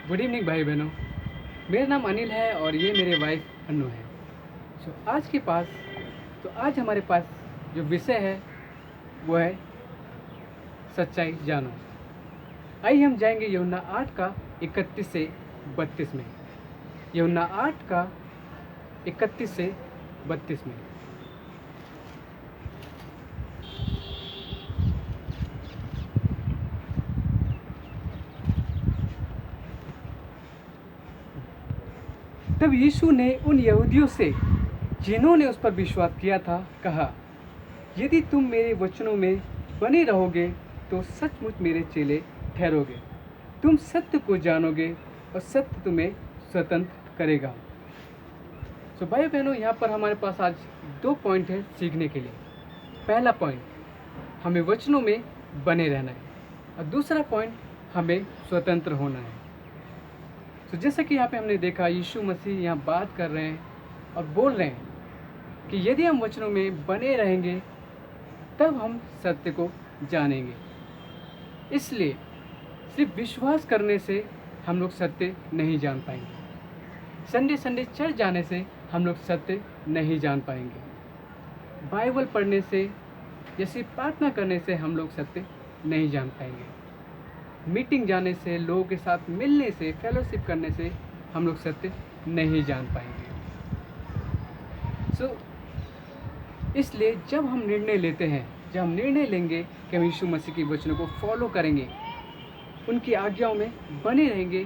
Good evening भाई बहनों। मेरा नाम अनिल है और ये मेरे वाइफ अनु है। आज हमारे पास जो विषय है वो है सच्चाई जानो। आइए हम जाएंगे यूहन्ना 8 का 31 से 32 में। यूहन्ना 8 का 31 से 32 में। तब यीशु ने उन यहूदियों से जिन्होंने उस पर विश्वास किया था कहा, यदि तुम मेरे वचनों में बने रहोगे तो सचमुच मेरे चेले ठहरोगे। तुम सत्य को जानोगे और सत्य तुम्हें स्वतंत्र करेगा। भाई बहनों, यहाँ पर हमारे पास आज 2 पॉइंट है सीखने के लिए। पहला पॉइंट, हमें वचनों में बने रहना है, और दूसरा पॉइंट, हमें स्वतंत्र होना है। जैसा कि यहाँ पे हमने देखा, यीशु मसीह यहाँ बात कर रहे हैं और बोल रहे हैं कि यदि हम वचनों में बने रहेंगे तब हम सत्य को जानेंगे। इसलिए सिर्फ विश्वास करने से हम लोग सत्य नहीं जान पाएंगे। संडे चर्च जाने से हम लोग सत्य नहीं जान पाएंगे। बाइबल पढ़ने से या सिर्फ प्रार्थना करने से हम लोग सत्य नहीं जान पाएंगे। मीटिंग जाने से, लोगों के साथ मिलने से, फेलोशिप करने से हम लोग सत्य नहीं जान पाएंगे। इसलिए जब हम निर्णय लेते हैं, जब हम निर्णय लेंगे कि हम यीशु मसीह की वचनों को फॉलो करेंगे, उनकी आज्ञाओं में बने रहेंगे,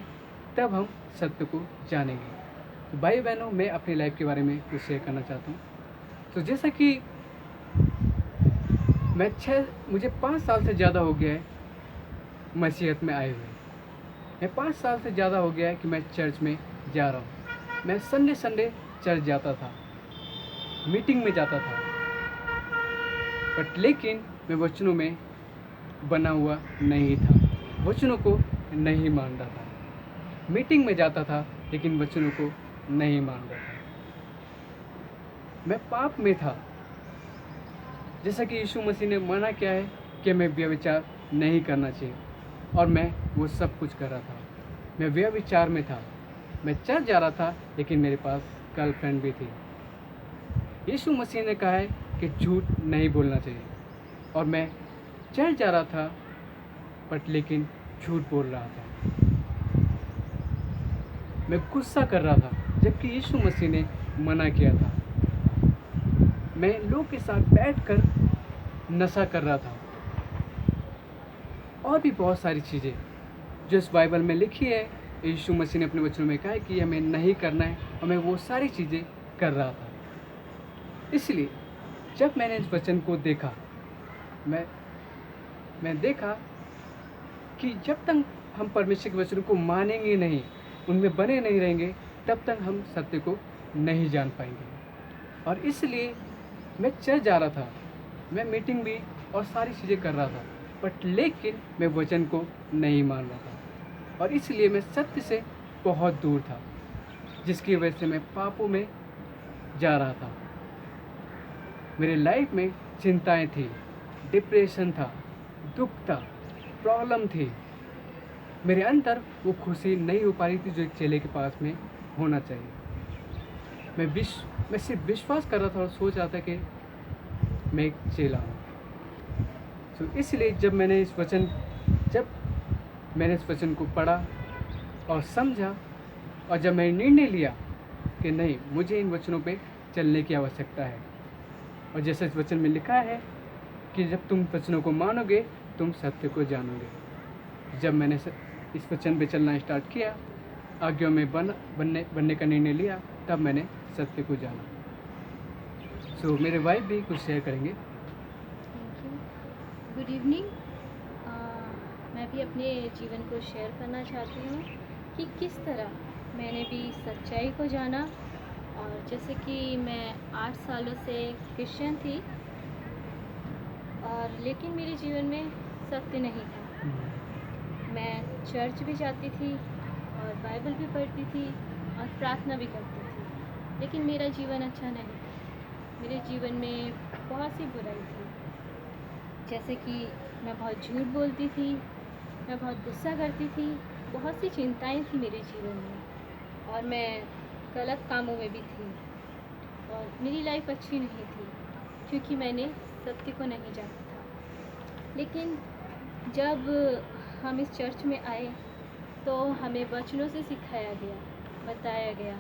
तब हम सत्य को जानेंगे। भाई बहनों, मैं अपनी लाइफ के बारे में कुछ शेयर करना चाहता हूँ। जैसा कि मुझे 5 साल से ज़्यादा हो गया है मसीहत में आए हुए। मैं 5 साल से ज़्यादा हो गया है कि मैं चर्च में जा रहा हूँ। मैं संडे चर्च जाता था, मीटिंग में जाता था, लेकिन मैं वचनों में बना हुआ नहीं था, वचनों को नहीं मान रहा था। मीटिंग में जाता था लेकिन वचनों को नहीं मान रहा था। मैं पाप में था। जैसा कि यीशु मसीह ने मना किया है कि मैं व्यभिचार नहीं करना चाहिए, और मैं वो सब कुछ कर रहा था। मैं व्यभिचार में था। मैं चर्च जा रहा था लेकिन मेरे पास गर्लफ्रेंड भी थी। यीशु मसीह ने कहा है कि झूठ नहीं बोलना चाहिए, और मैं चर्च जा रहा था लेकिन झूठ बोल रहा था। मैं गुस्सा कर रहा था जबकि यीशु मसीह ने मना किया था। मैं लोग के साथ बैठकर नशा कर रहा था, और भी बहुत सारी चीज़ें जो इस बाइबल में लिखी है। यीशु मसीह ने अपने वचनों में कहा है कि हमें नहीं करना है, और मैं वो सारी चीज़ें कर रहा था। इसलिए जब मैंने इस वचन को देखा, मैं देखा कि जब तक हम परमेश्वर के वचनों को मानेंगे नहीं, उनमें बने नहीं रहेंगे, तब तक हम सत्य को नहीं जान पाएंगे। और इसलिए मैं चर्च जा रहा था, मैं मीटिंग भी और सारी चीज़ें कर रहा था, लेकिन मैं वचन को नहीं मान रहा था, और इसलिए मैं सत्य से बहुत दूर था, जिसकी वजह से मैं पापों में जा रहा था। मेरे लाइफ में चिंताएं थी, डिप्रेशन था, दुख था, प्रॉब्लम थी। मेरे अंदर वो खुशी नहीं हो पा रही थी जो एक चेले के पास में होना चाहिए। मैं सिर्फ विश्वास कर रहा था और सोच रहा था कि मैं एक चेला हूँ। इसलिए जब मैंने इस वचन को पढ़ा और समझा, और जब मैंने निर्णय लिया कि नहीं, मुझे इन वचनों पे चलने की आवश्यकता है, और जैसे इस वचन में लिखा है कि जब तुम वचनों को मानोगे तुम सत्य को जानोगे। जब मैंने इस वचन पे चलना स्टार्ट किया, आज्ञा में बनने का निर्णय लिया, तब मैंने सत्य को जाना। मेरे वाइफ भी कुछ शेयर करेंगे। Good evening. मैं भी अपने जीवन को शेयर करना चाहती हूँ कि किस तरह मैंने भी सच्चाई को जाना। और जैसे कि मैं 8 सालों से क्रिश्चियन थी, और लेकिन मेरे जीवन में सत्य नहीं था। मैं चर्च भी जाती थी और बाइबल भी पढ़ती थी और प्रार्थना भी करती थी, लेकिन मेरा जीवन अच्छा नहीं था। मेरे जीवन में बहुत सी बुराई थी, जैसे कि मैं बहुत झूठ बोलती थी, मैं बहुत गुस्सा करती थी, बहुत सी चिंताएं थी मेरे जीवन में और मैं गलत कामों में भी थी और मेरी लाइफ अच्छी नहीं थी क्योंकि मैंने सत्य को नहीं जाना था। लेकिन जब हम इस चर्च में आए तो हमें वचनों से सिखाया गया, बताया गया,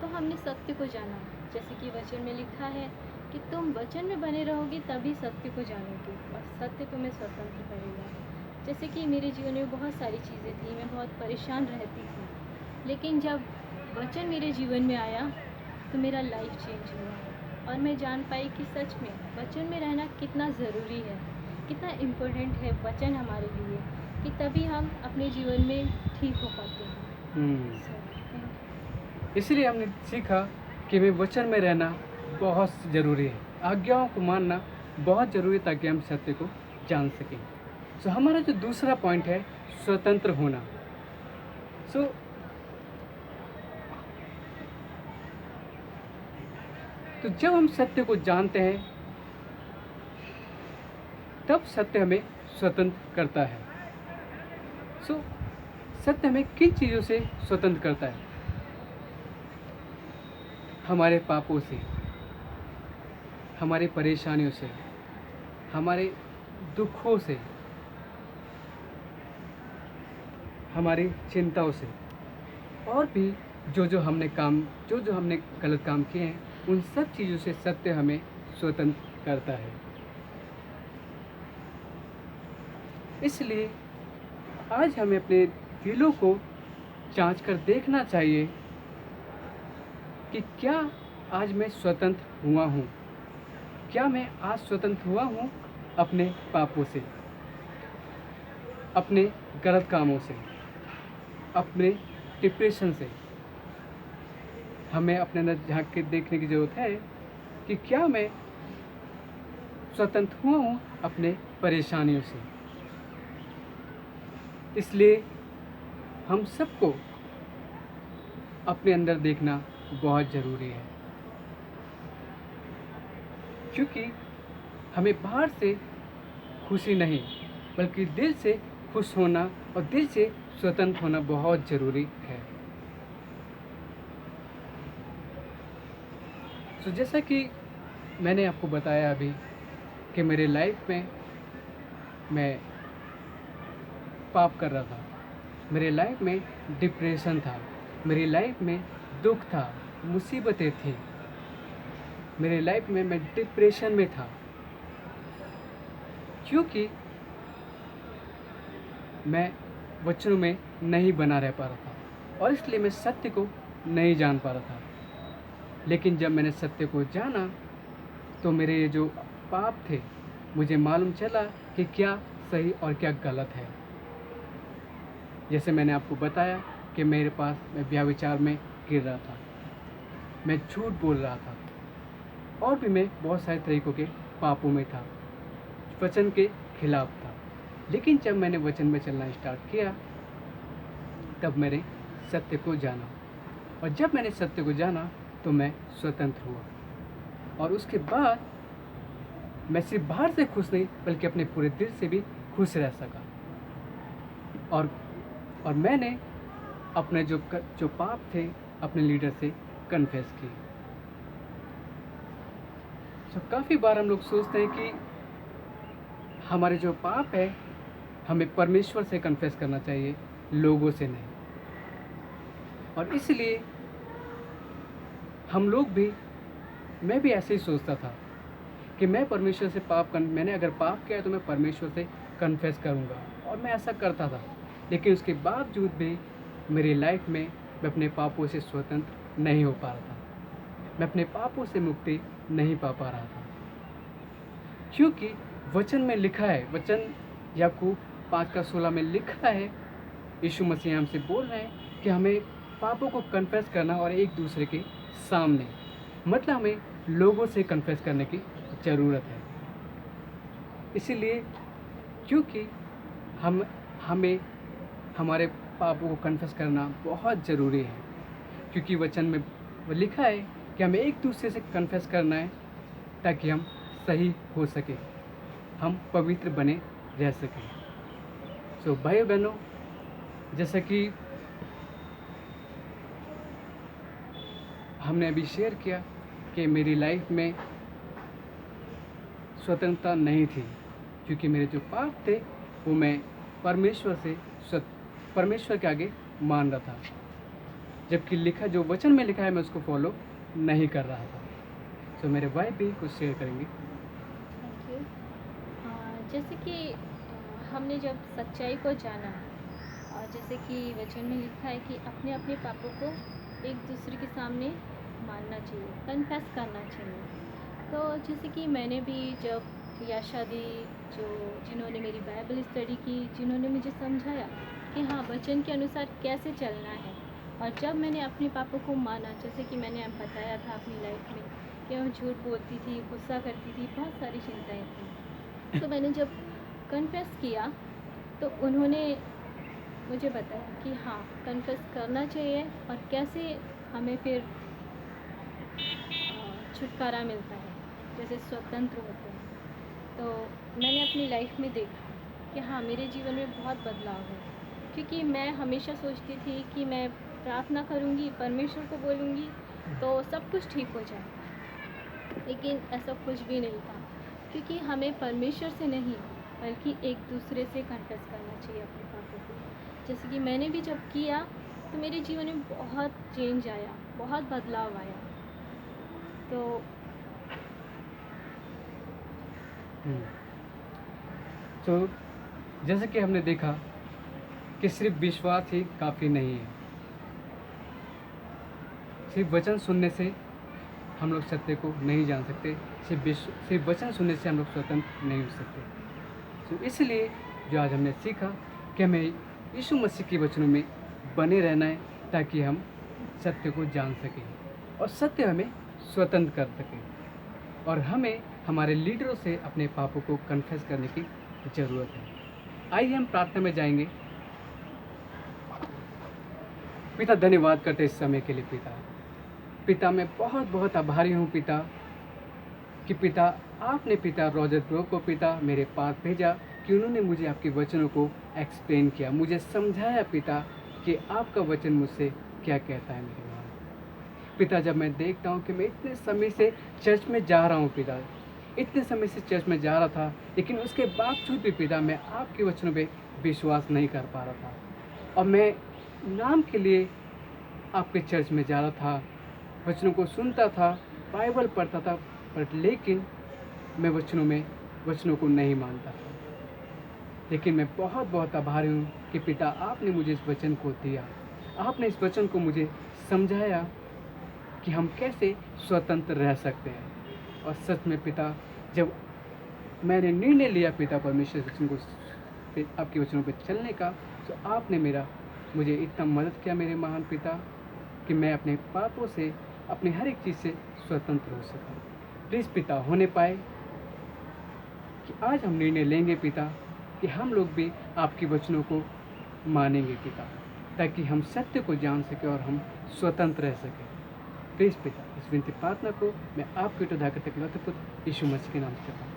तो हमने सत्य को जाना। जैसे कि वचन में लिखा है कि तुम वचन में बने रहोगे तभी सत्य को जानोगे और सत्य तुम्हें स्वतंत्र करेगा। जैसे कि मेरे जीवन में बहुत सारी चीज़ें थी, मैं बहुत परेशान रहती थी, लेकिन जब वचन मेरे जीवन में आया तो मेरा लाइफ चेंज हुआ और मैं जान पाई कि सच में वचन में रहना कितना ज़रूरी है, कितना इम्पोर्टेंट है वचन हमारे लिए, कि तभी हम अपने जीवन में ठीक हो पाते हैं। So, thank you. इसलिए हमने सीखा कि हमें वचन में रहना बहुत ज़रूरी है, आज्ञाओं को मानना बहुत ज़रूरी है ताकि हम सत्य को जान सकें। सो हमारा जो दूसरा पॉइंट है स्वतंत्र होना। सो तो जब हम सत्य को जानते हैं तब सत्य हमें स्वतंत्र करता है। सो सत्य हमें किन चीज़ों से स्वतंत्र करता है? हमारे पापों से, हमारी परेशानियों से, हमारे दुखों से, हमारी चिंताओं से, और भी जो हमने गलत काम किए हैं, उन सब चीज़ों से सत्य हमें स्वतंत्र करता है। इसलिए आज हमें अपने दिलों को जांच कर देखना चाहिए कि क्या आज मैं स्वतंत्र हुआ हूँ? क्या मैं आज स्वतंत्र हुआ हूँ अपने पापों से, अपने गलत कामों से, अपने डिप्रेशन से? हमें अपने अंदर झांक के देखने की ज़रूरत है कि क्या मैं स्वतंत्र हुआ हूँ अपने परेशानियों से। इसलिए हम सबको अपने अंदर देखना बहुत ज़रूरी है, क्योंकि हमें बाहर से खुशी नहीं बल्कि दिल से खुश होना और दिल से स्वतंत्र होना बहुत ज़रूरी है। तो जैसा कि मैंने आपको बताया अभी कि मेरे लाइफ में मैं पाप कर रहा था, मेरे लाइफ में डिप्रेशन था, मेरी लाइफ में दुख था, मुसीबतें थी, मेरे लाइफ में मैं डिप्रेशन में था, क्योंकि मैं वचनों में नहीं बना रह पा रहा था और इसलिए मैं सत्य को नहीं जान पा रहा था। लेकिन जब मैंने सत्य को जाना तो मेरे ये जो पाप थे मुझे मालूम चला कि क्या सही और क्या गलत है। जैसे मैंने आपको बताया कि मैं ब्याह विचार में गिर रहा था, मैं झूठ बोल रहा था और भी मैं बहुत सारे तरीक़ों के पापों में था, वचन के खिलाफ था। लेकिन जब मैंने वचन में चलना स्टार्ट किया तब मैंने सत्य को जाना, और जब मैंने सत्य को जाना तो मैं स्वतंत्र हुआ और उसके बाद मैं सिर्फ बाहर से खुश नहीं बल्कि अपने पूरे दिल से भी खुश रह सका। और मैंने अपने जो पाप थे अपने लीडर से कन्फेस किए। काफ़ी बार हम लोग सोचते हैं कि हमारे जो पाप है हमें परमेश्वर से कन्फेस करना चाहिए, लोगों से नहीं। और इसलिए हम लोग भी, मैं भी ऐसे ही सोचता था कि मैं परमेश्वर से मैंने अगर पाप किया तो मैं परमेश्वर से कन्फेस करूँगा, और मैं ऐसा करता था। लेकिन उसके बावजूद भी मेरी लाइफ में मैं अपने पापों से स्वतंत्र नहीं हो पा रहा था, मैं अपने पापों से मुक्ति नहीं पा रहा था, क्योंकि वचन में लिखा है, वचन याकूब 5:16 में लिखा है, यीशु मसीह हमसे बोल रहे हैं कि हमें पापों को कन्फेस करना और एक दूसरे के सामने, मतलब हमें लोगों से कन्फेस करने की ज़रूरत है। इसीलिए क्योंकि हमें हमारे पापों को कन्फेस करना बहुत ज़रूरी है, क्योंकि वचन में लिखा है कि हमें एक दूसरे से कन्फेस करना है ताकि हम सही हो सके, हम पवित्र बने रह सकें। भाइयों बहनों, जैसा कि हमने अभी शेयर किया कि मेरी लाइफ में स्वतंत्रता नहीं थी, क्योंकि मेरे जो पाप थे वो मैं परमेश्वर के आगे मान रहा था, जबकि जो वचन में लिखा है मैं उसको फॉलो नहीं कर रहा था। तो मेरे भाई भी कुछ शेयर करेंगे। Thank you. जैसे कि हमने जब सच्चाई को जाना, और जैसे कि वचन में लिखा है कि अपने अपने पापों को एक दूसरे के सामने मानना चाहिए, कन्फेस करना चाहिए। तो जैसे कि मैंने भी जब याशा दी, जिन्होंने मेरी बाइबल स्टडी की, जिन्होंने मुझे समझाया कि हाँ वचन के अनुसार कैसे चलना है, और जब मैंने अपने पापों को माना, जैसे कि मैंने अब बताया था अपनी लाइफ में कि मैं झूठ बोलती थी, गुस्सा करती थी, बहुत सारी चिंताएं थी। तो मैंने जब कन्फेस किया तो उन्होंने मुझे बताया कि हाँ कन्फेस करना चाहिए और कैसे हमें फिर छुटकारा मिलता है, जैसे स्वतंत्र होते हैं। तो मैंने अपनी लाइफ में देखा कि हाँ मेरे जीवन में बहुत बदलाव है, क्योंकि मैं हमेशा सोचती थी कि मैं प्रार्थना करूँगी, परमेश्वर को बोलूँगी तो सब कुछ ठीक हो जाए, लेकिन ऐसा कुछ भी नहीं था, क्योंकि हमें परमेश्वर से नहीं बल्कि एक दूसरे से कन्फेस करना चाहिए अपने पापों को। जैसे कि मैंने भी जब किया तो मेरे जीवन में बहुत चेंज आया, बहुत बदलाव आया। तो तो जैसे कि हमने देखा कि सिर्फ विश्वास ही काफ़ी नहीं है, सिर्फ वचन सुनने से हम लोग सत्य को नहीं जान सकते, सिर्फ वचन सुनने से हम लोग स्वतंत्र नहीं हो सकते। तो इसलिए जो आज हमने सीखा कि हमें यीशु मसीह के वचनों में बने रहना है, ताकि हम सत्य को जान सकें और सत्य हमें स्वतंत्र कर सके, और हमें हमारे लीडरों से अपने पापों को कन्फेस करने की ज़रूरत है। आइए हम प्रार्थना में जाएंगे। पिता, धन्यवाद करते इस समय के लिए। पिता मैं बहुत बहुत आभारी हूँ पिता, कि पिता आपने पिता रॉजर ब्रो को पिता मेरे पास भेजा, कि उन्होंने मुझे आपके वचनों को एक्सप्लेन किया, मुझे समझाया पिता कि आपका वचन मुझसे क्या कहता है। मेरे पिता, जब मैं देखता हूँ कि मैं इतने समय से चर्च में जा रहा हूँ पिता, इतने समय से चर्च में जा रहा था, लेकिन उसके बावजूद भी पिता मैं आपके वचनों पे विश्वास नहीं कर पा रहा था, और मैं नाम के लिए आपके चर्च में जा रहा था, वचनों को सुनता था, बाइबल पढ़ता था, बट लेकिन मैं वचनों को नहीं मानता था। लेकिन मैं बहुत बहुत आभारी हूँ कि पिता आपने मुझे इस वचन को दिया, आपने इस वचन को मुझे समझाया कि हम कैसे स्वतंत्र रह सकते हैं। और सच में पिता, जब मैंने निर्णय लिया पिता परमेश्वर वचन को आपके वचनों पर चलने का, तो आपने मुझे इतना मदद किया मेरे महान पिता, कि मैं अपने पापों से, अपनी हर एक चीज़ से स्वतंत्र हो सका। प्लीज़ पिता होने पाए कि आज हम निर्णय लेंगे पिता, कि हम लोग भी आपके वचनों को मानेंगे पिता, ताकि हम सत्य को जान सकें और हम स्वतंत्र रह सकें। प्लीज़ पिता, इस विनती प्रार्थना को मैं आपके उद्धारकर्ता के पुत्र यीशु मसीह के नाम से करता हूँ।